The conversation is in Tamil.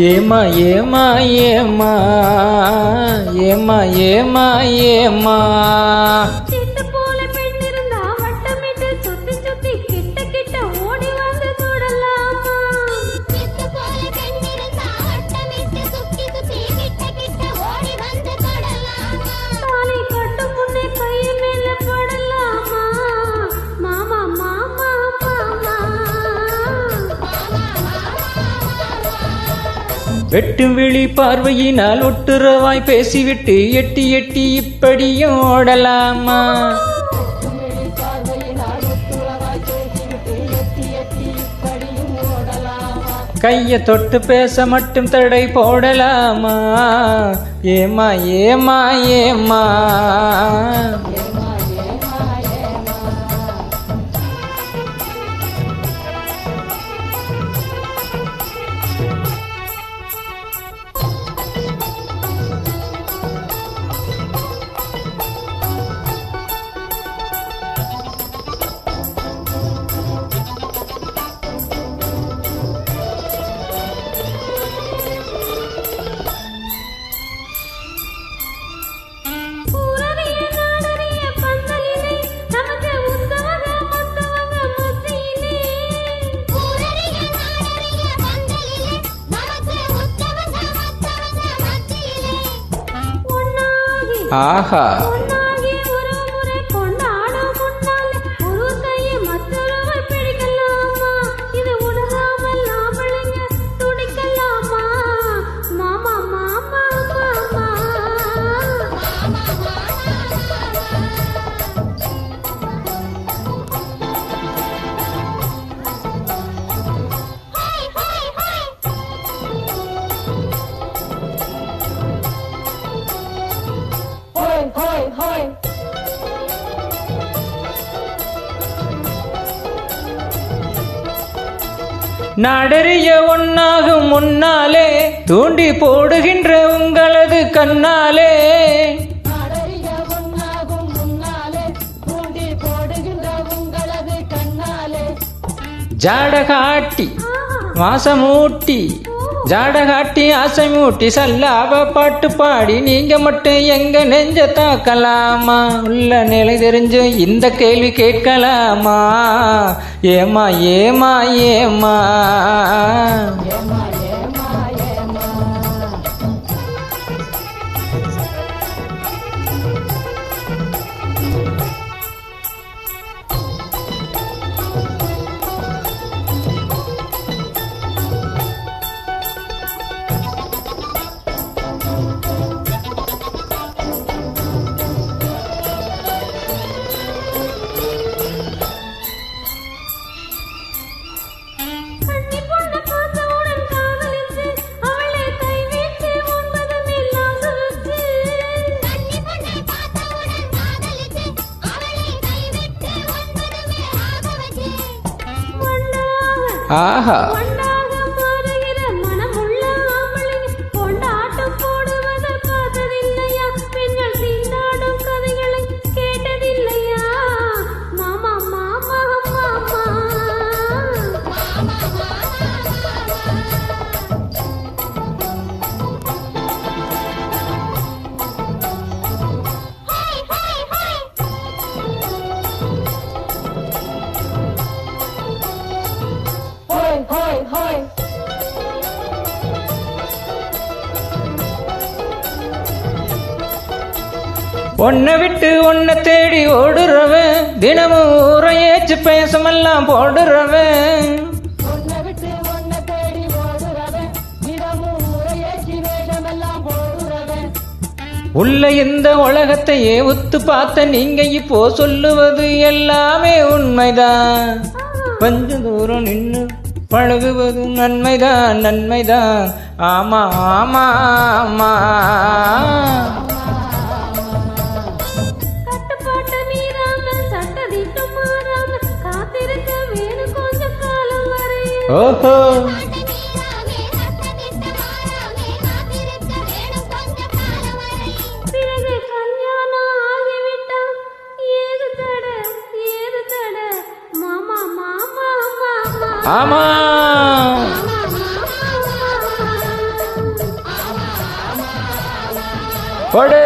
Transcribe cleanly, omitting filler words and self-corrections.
ஏமா ஏமா ஏமா ஏமா ஏமா ஏமா வெட்டும் விழி பார்வையினால் ஒட்டுறவாய் பேசிவிட்டு எட்டி எட்டி இப்படியும் ஓடலாமா? கைய தொட்டு பேச மட்டும் தடை போடலாமா? ஏமா ஏமா ஏமா ஆஹா நாடறிய ஒன்னாகும் முன்னாலே தூண்டி போடுகின்ற உங்களது கண்ணாலே ஜாடகாட்டி வாசமூட்டி ஜாடகாட்டி ஆசை மூட்டி சல்லாப பாட்டு பாடி நீங்க மட்டும் எங்க நெஞ்ச தாக்கலாமா? உள்ள நிலை தெரிஞ்சு இந்த கேள்வி கேட்கலாமா? ஏமா ஏமா ஏமா ஆஹா ஒன்ன விட்டு ஒன்ன தேடி ஓடுறவன் தினமும் ஊரையேச்சு பேசமெல்லாம் போடுறவன் உள்ள இந்த உலகத்தையே உத்து பார்த்த நீங்க இப்போ சொல்லுவது எல்லாமே உண்மைதான். கொஞ்ச தூரம் நின்று பழகுவது நன்மைதான் நன்மைதான். ஆமா ஆமா ஆமா ஓஹோ ஆமா போடு